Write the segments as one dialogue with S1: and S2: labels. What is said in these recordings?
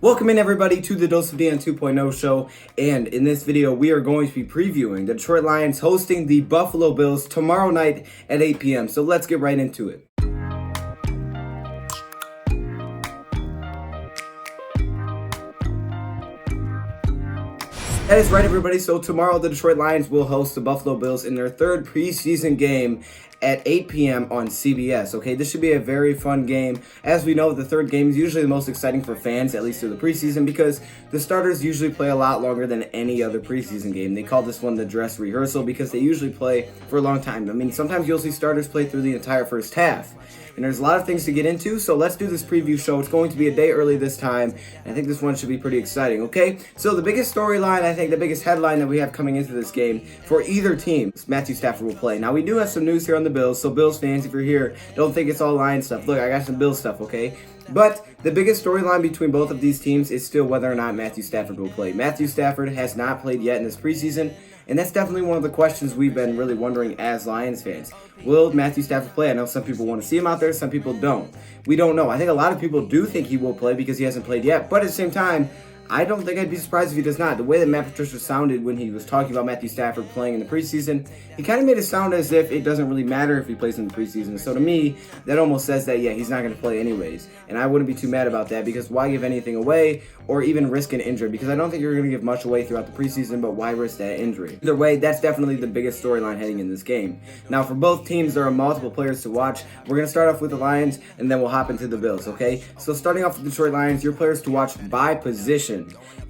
S1: Welcome in everybody to the DoseOfDion 2.0 show, and in this video we are going to be previewing the Detroit Lions hosting the Buffalo Bills tomorrow night at 8 p.m. So let's get right into it. That is right, everybody. So tomorrow the Detroit Lions will host the Buffalo Bills in their third preseason game at 8 p.m. on CBS. Okay, this should be a very fun game. As we know, the third game is usually the most exciting for fans, at least through the preseason, because the starters usually play a lot longer than any other preseason game. They call this one the dress rehearsal because they usually play for a long time. I mean, sometimes you'll see starters play through the entire first half. And there's a lot of things to get into, so let's do this preview show. It's going to be a day early this time, and I think this one should be pretty exciting, okay? So the biggest storyline, I think the biggest headline that we have coming into this game for either team is Matthew Stafford will play. Now, we do have some news here on the Bills, so Bills fans, if you're here, don't think it's all Lions stuff. Look, I got some Bills stuff, okay? But the biggest storyline between both of these teams is still whether or not Matthew Stafford will play. Matthew Stafford has not played yet in this preseason, and that's definitely one of the questions we've been really wondering as Lions fans. Will Matthew Stafford play? I know some people want to see him out there, some people don't. We don't know. I think a lot of people do think he will play because he hasn't played yet, but at the same time, I don't think I'd be surprised if he does not. The way that Matt Patricia sounded when he was talking about Matthew Stafford playing in the preseason, he kind of made it sound as if it doesn't really matter if he plays in the preseason. So to me, that almost says that, yeah, he's not going to play anyways. And I wouldn't be too mad about that because why give anything away or even risk an injury? Because I don't think you're going to give much away throughout the preseason, but why risk that injury? Either way, that's definitely the biggest storyline heading in this game. Now, for both teams, there are multiple players to watch. We're going to start off with the Lions, and then we'll hop into the Bills, okay? So starting off with the Detroit Lions, your players to watch by position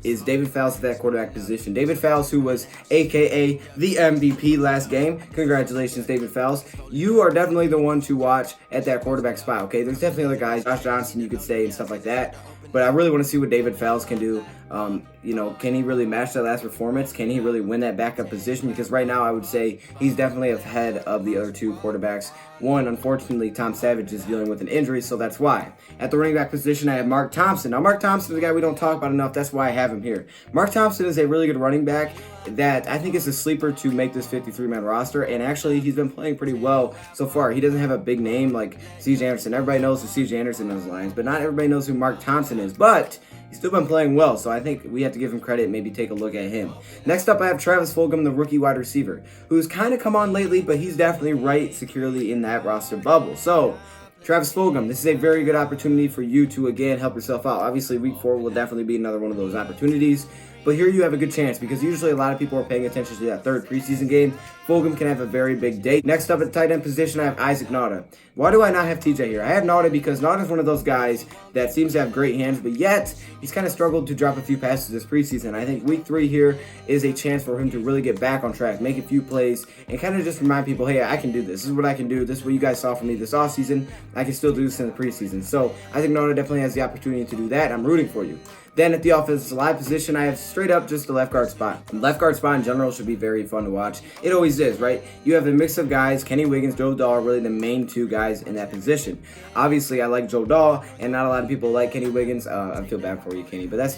S1: is David Fowles at that quarterback position. David Fowles, who was AKA the MVP last game. Congratulations, David Fowles. You are definitely the one to watch at that quarterback spot, okay? There's definitely other guys, Josh Johnson, you could say, and stuff like that. But I really want to see what David Fowles can do. Can he really match that last performance? Can he really win that backup position? Because right now I would say he's definitely ahead of the other two quarterbacks. One, unfortunately, Tom Savage is dealing with an injury, so that's why. At the running back position, I have Mark Thompson. Now, Mark Thompson is a guy we don't talk about enough. That's why I have him here. Mark Thompson is a really good running back that I think is a sleeper to make this 53-man roster, and actually he's been playing pretty well so far. He doesn't have a big name like C.J. Anderson. Everybody knows who C.J. Anderson is Lions, but not everybody knows who Mark Thompson is, but he's still been playing well, so I think we have to give him credit and maybe take a look at him. Next up, I have Travis Fulgham, the rookie wide receiver, who's kind of come on lately, but he's definitely right securely in that roster bubble. So, Travis Fulgham, this is a very good opportunity for you to, again, help yourself out. Obviously, week 4 will definitely be another one of those opportunities. But here you have a good chance because usually a lot of people are paying attention to that third preseason game. Fulgham can have a very big day. Next up at the tight end position, I have Isaac Nauta. Why do I not have TJ here? I have Nauta because Nauta is one of those guys that seems to have great hands, but yet he's kind of struggled to drop a few passes this preseason. I think week 3 here is a chance for him to really get back on track, make a few plays, and kind of just remind people, hey, I can do this. This is what I can do. This is what you guys saw from me this offseason. I can still do this in the preseason. So I think Nauta definitely has the opportunity to do that. I'm rooting for you. Then at the offensive line position, I have straight up just the left guard spot. The left guard spot in general should be very fun to watch. It always is, right? You have a mix of guys. Kenny Wiggins, Joe Dahl are really the main two guys in that position. Obviously, I like Joe Dahl, and not a lot of people like Kenny Wiggins. I feel bad for you, Kenny, but that's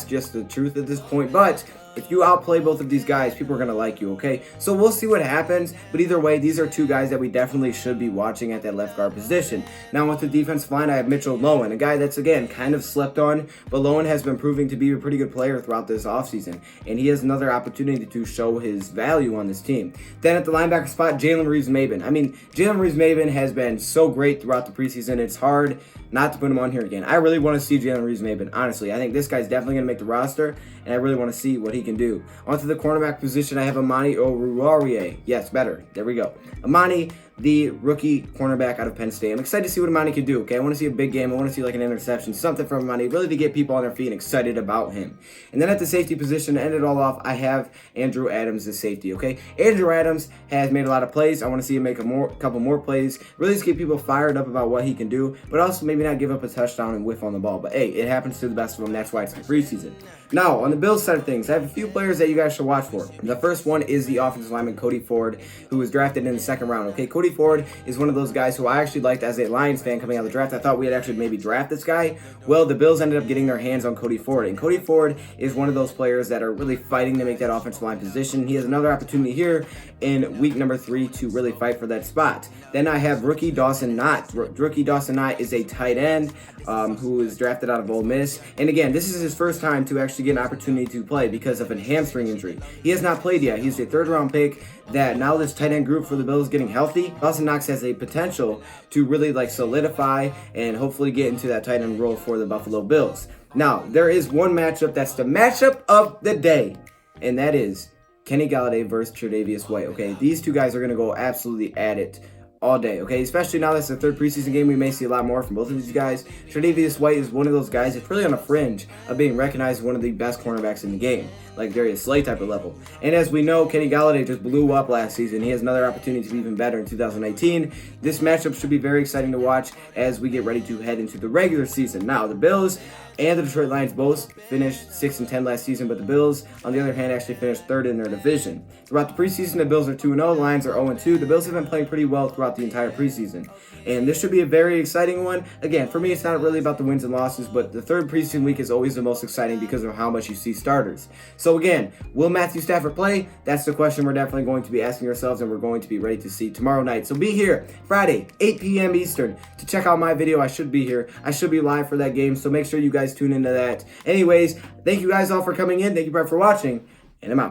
S1: just the truth at this point. But if you outplay both of these guys, people are going to like you, okay? So we'll see what happens, but either way, these are two guys that we definitely should be watching at that left guard position. Now with the defensive line, I have Mitchell Lowen, a guy that's, again, kind of slept on, but Lowen has been proving to be a pretty good player throughout this offseason, and he has another opportunity to show his value on this team. Then at the linebacker spot, Jalen Reeves-Maybin. I mean, Jalen Reeves-Maybin has been so great throughout the preseason, it's hard not to put him on here again. I really want to see Jalen Reeves-Maybin, honestly. I think this guy's definitely going to make the roster, and I really want to see what he can do. Onto the cornerback position, I have Amani Oruwariye. Yes, better. There we go. Amani, the rookie cornerback out of Penn State. I'm excited to see what Amani can do, okay? I want to see a big game. I want to see like an interception, something from Amani, really to get people on their feet and excited about him. And then at the safety position, to end it all off, I have Andrew Adams as safety, okay? Andrew Adams has made a lot of plays. I want to see him make a couple more plays, really just get people fired up about what he can do, but also maybe not give up a touchdown and whiff on the ball. But hey, it happens to the best of them. That's why it's the preseason. Now, on the Bills side of things, I have a few players that you guys should watch for. The first one is the offensive lineman Cody Ford, who was drafted in the second round. Okay, Cody Ford is one of those guys who I actually liked as a Lions fan coming out of the draft. I thought we had actually maybe draft this guy. Well, the Bills ended up getting their hands on Cody Ford, and Cody Ford is one of those players that are really fighting to make that offensive line position. He has another opportunity here in week number 3 to really fight for that spot. Then I have rookie Dawson Knott. Rookie Dawson Knott is a tight end who was drafted out of Ole Miss. And again, this is his first time to actually get an opportunity to play because of a hamstring injury. He has not played yet. He's a third-round pick that now this tight end group for the Bills getting healthy. Dawson Knox has a potential to really solidify and hopefully get into that tight end role for the Buffalo Bills. Now, there is one matchup that's the matchup of the day, and that is Kenny Golladay versus Tre'Davious White. Okay, these two guys are going to go absolutely at it all day, okay? Especially now that's the third preseason game, we may see a lot more from both of these guys. Tre'Davious White is one of those guys that's really on the fringe of being recognized as one of the best cornerbacks in the game, like Darius Slay type of level. And as we know, Kenny Golladay just blew up last season. He has another opportunity to be even better in 2018. This matchup should be very exciting to watch as we get ready to head into the regular season. Now, the Bills and the Detroit Lions both finished 6-10 last season, but the Bills, on the other hand, actually finished third in their division. Throughout the preseason, the Bills are 2-0, the Lions are 0-2. The Bills have been playing pretty well throughout the entire preseason, and this should be a very exciting one. Again, for me, it's not really about the wins and losses, but the third preseason week is always the most exciting because of how much you see starters. So again, will Matthew Stafford play? That's the question we're definitely going to be asking ourselves, and we're going to be ready to see tomorrow night. So be here Friday, 8 p.m. Eastern, to check out my video. I should be here. I should be live for that game, so make sure you guys tune into that. Anyways, thank you guys all for coming in. Thank you, Brett, for watching, and I'm out.